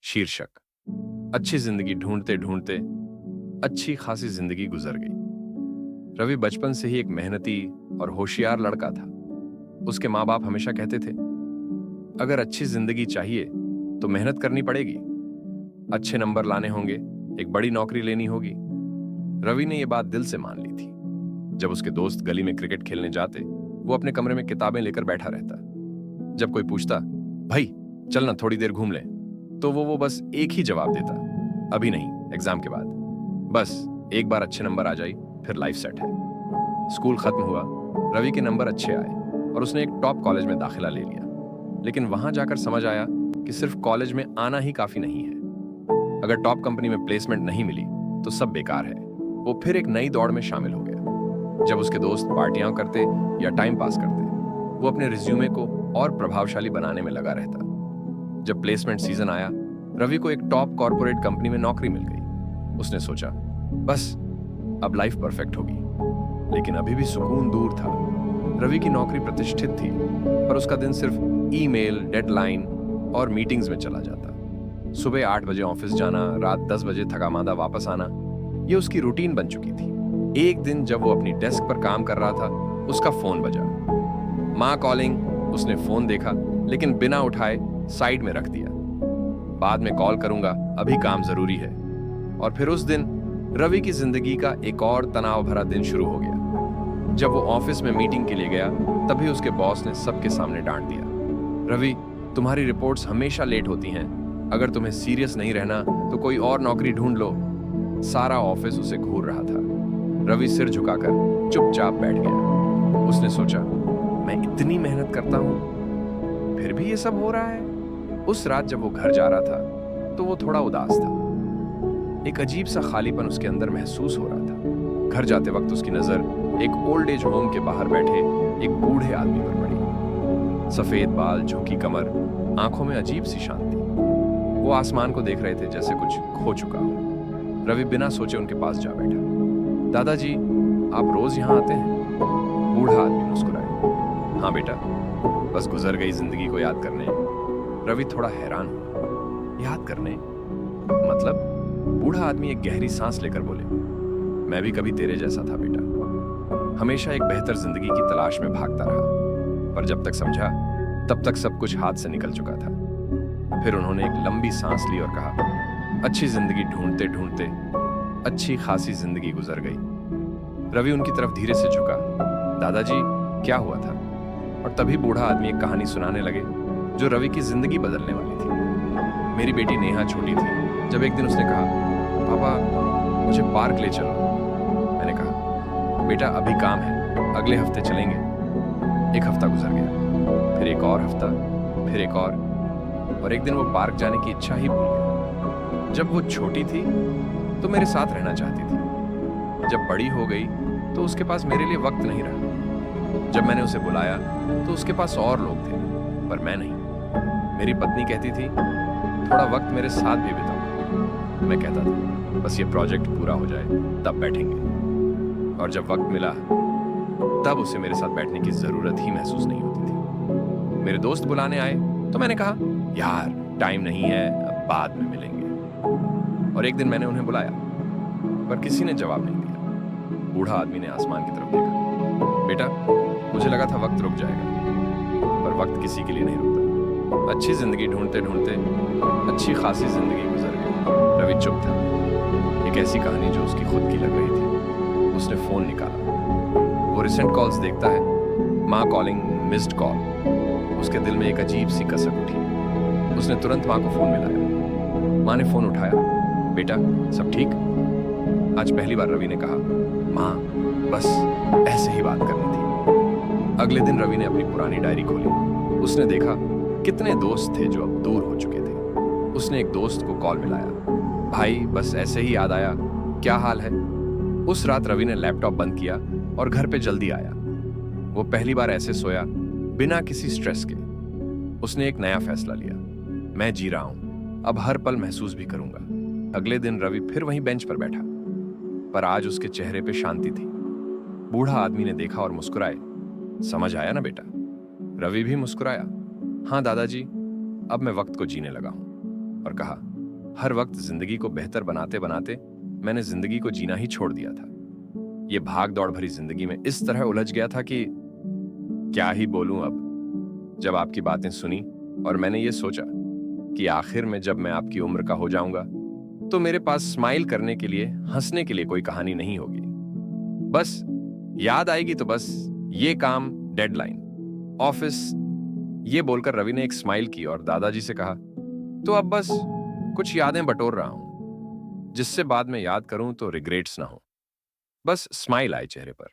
शीर्षक: अच्छी जिंदगी ढूंढते ढूंढते अच्छी खासी जिंदगी गुजर गई। रवि बचपन से ही एक मेहनती और होशियार लड़का था। उसके माँ बाप हमेशा कहते थे, अगर अच्छी जिंदगी चाहिए तो मेहनत करनी पड़ेगी, अच्छे नंबर लाने होंगे, एक बड़ी नौकरी लेनी होगी। रवि ने यह बात दिल से मान ली थी। जब उसके दोस्त गली में क्रिकेट खेलने जाते, वो अपने कमरे में किताबें लेकर बैठा रहता। जब कोई पूछता, भाई चलना थोड़ी देर घूम लें, तो वो बस एक ही जवाब देता, अभी नहीं, एग्जाम के बाद। बस एक बार अच्छे नंबर आ जाए फिर लाइफ सेट है। स्कूल खत्म हुआ, रवि के नंबर अच्छे आए और उसने एक टॉप कॉलेज में दाखिला ले लिया। लेकिन वहां जाकर समझ आया कि सिर्फ कॉलेज में आना ही काफी नहीं है। अगर टॉप कंपनी में प्लेसमेंट नहीं मिली तो सब बेकार है। वो फिर एक नई दौड़ में शामिल हो गया। जब उसके दोस्त पार्टियां करते या टाइम पास करते, वो अपने रिज्यूमे को और प्रभावशाली बनाने में लगा रहता। जब प्लेसमेंट सीजन आया, रवि को एक टॉप कॉर्पोरेट कंपनी में नौकरी मिल गई। उसने सोचा, बस अब लाइफ परफेक्ट होगी। लेकिन अभी भी सुकून दूर था। रवि की नौकरी प्रतिष्ठित थी, पर उसका दिन सिर्फ ईमेल, डेडलाइन और मीटिंग्स में चला जाता। सुबह 8 बजे ऑफिस जाना, रात 10 बजे थका मांदा वापस आना, ये उसकी रूटीन बन चुकी थी। एक दिन जब वो अपनी डेस्क पर काम कर रहा था, उसका फोन बजा। माँ कॉलिंग। उसने फोन देखा, लेकिन बिना उठाए साइड में रख दिया। बाद में कॉल करूंगा, अभी काम जरूरी है। और फिर उस दिन रवि की जिंदगी का एक और तनाव भरा दिन शुरू हो गया। जब वो ऑफिस में मीटिंग के लिए गया, तभी उसके बॉस ने सबके सामने डांट दिया, रवि तुम्हारी रिपोर्ट्स हमेशा लेट होती हैं। अगर तुम्हें सीरियस नहीं रहना तो कोई और नौकरी ढूंढ लो। सारा ऑफिस उसे घूर रहा था। रवि सिर झुकाकर चुपचाप बैठ गया। उसने सोचा, मैं इतनी मेहनत करता हूं, फिर भी ये सब हो रहा है। उस रात जब वो घर जा रहा था तो वो थोड़ा उदास था। एक अजीब सा खालीपन उसके अंदर महसूस हो रहा था। घर जाते वक्त उसकी नजर एक ओल्ड एज होम के बाहर बैठे एक बूढ़े आदमी पर पड़ी। सफेद बाल, झुकी कमर, आंखों में अजीब सी शांति। वो आसमान को देख रहे थे जैसे कुछ खो चुका हो। रवि बिना सोचे उनके पास जा बैठा। दादाजी, आप रोज यहाँ आते हैं? बूढ़ा आदमी मुस्कुराया। हाँ बेटा, बस गुजर गई जिंदगी को याद करने। रवि थोड़ा हैरान हुआ। याद करने मतलब? बूढ़ा आदमी एक गहरी सांस लेकर बोले, मैं भी कभी तेरे जैसा था बेटा। हमेशा एक बेहतर जिंदगी की तलाश में भागता रहा, पर जब तक समझा तब तक सब कुछ हाथ से निकल चुका था। फिर उन्होंने एक लंबी सांस ली और कहा, अच्छी जिंदगी ढूंढते ढूंढते अच्छी खासी जिंदगी गुजर गई। रवि उनकी तरफ धीरे से झुका। दादाजी, क्या हुआ था? और तभी बूढ़ा आदमी एक कहानी सुनाने लगे जो रवि की जिंदगी बदलने वाली थी। मेरी बेटी नेहा छोटी थी जब एक दिन उसने कहा, पापा मुझे पार्क ले चलो। मैंने कहा, बेटा अभी काम है, अगले हफ्ते चलेंगे। एक हफ्ता गुजर गया, फिर एक और हफ्ता, फिर एक और एक दिन वो पार्क जाने की इच्छा ही भूल गई। जब वो छोटी थी तो मेरे साथ रहना चाहती थी। जब बड़ी हो गई तो उसके पास मेरे लिए वक्त नहीं रहा। जब मैंने उसे बुलाया तो उसके पास और लोग थे, पर मैं नहीं। मेरी पत्नी कहती थी, थोड़ा वक्त मेरे साथ भी बिताओ। मैं कहता था, बस ये प्रोजेक्ट पूरा हो जाए तब बैठेंगे। और जब वक्त मिला तब उसे मेरे साथ बैठने की जरूरत ही महसूस नहीं होती थी। मेरे दोस्त बुलाने आए तो मैंने कहा, यार टाइम नहीं है, अब बाद में मिलेंगे। और एक दिन मैंने उन्हें बुलाया, पर किसी ने जवाब नहीं दिया। बूढ़ा आदमी ने आसमान की तरफ देखा। बेटा, मुझे लगा था वक्त रुक जाएगा, पर वक्त किसी के लिए नहीं रुकता। अच्छी जिंदगी ढूंढते ढूंढते अच्छी खासी जिंदगी गुजर गई। रवि चुप था। एक ऐसी कहानी जो उसकी खुद की लग रही थी। उसने फोन निकाला। वो रिसेंट कॉल्स देखता है, माँ कॉलिंग, मिस्ड कॉल। उसके दिल में एक अजीब सी कसक उठी। उसने तुरंत माँ को फोन मिलाया। माँ ने फोन उठाया। बेटा सब ठीक? आज पहली बार रवि ने कहा, माँ बस ऐसे ही बात करनी थी। अगले दिन रवि ने अपनी पुरानी डायरी खोली। उसने देखा कितने दोस्त थे जो अब दूर हो चुके थे। उसने एक दोस्त को कॉल मिलाया। भाई बस ऐसे ही याद आया, क्या हाल है? उस रात रवि ने लैपटॉप बंद किया और घर पे जल्दी आया। वो पहली बार ऐसे सोया बिना किसी स्ट्रेस के। उसने एक नया फैसला लिया, मैं जी रहा हूं, अब हर पल महसूस भी करूंगा। अगले दिन रवि फिर वहीं बेंच पर बैठा, पर आज उसके चेहरे पे शांति थी। बूढ़ा आदमी ने देखा और मुस्कुराए। समझ आया ना बेटा? रवि भी मुस्कुराया। हाँ दादाजी, अब मैं वक्त को जीने लगा हूं। और कहा, हर वक्त जिंदगी को बेहतर बनाते बनाते मैंने जिंदगी को जीना ही छोड़ दिया था। ये भाग दौड़ भरी जिंदगी में इस तरह उलझ गया था कि क्या ही बोलूं अब। जब आपकी बातें सुनी और मैंने ये सोचा कि आखिर में जब मैं आपकी उम्र का हो जाऊंगा तो मेरे पास स्माइल करने के लिए, हंसने के लिए कोई कहानी नहीं होगी। बस याद आएगी तो बस ये काम, डेडलाइन, ऑफिस, ये बोलकर रवि ने एक स्माइल की और दादाजी से कहा, तो अब बस कुछ यादें बटोर रहा हूं जिससे बाद में याद करूं तो रिग्रेट्स ना हो। बस स्माइल आए चेहरे पर।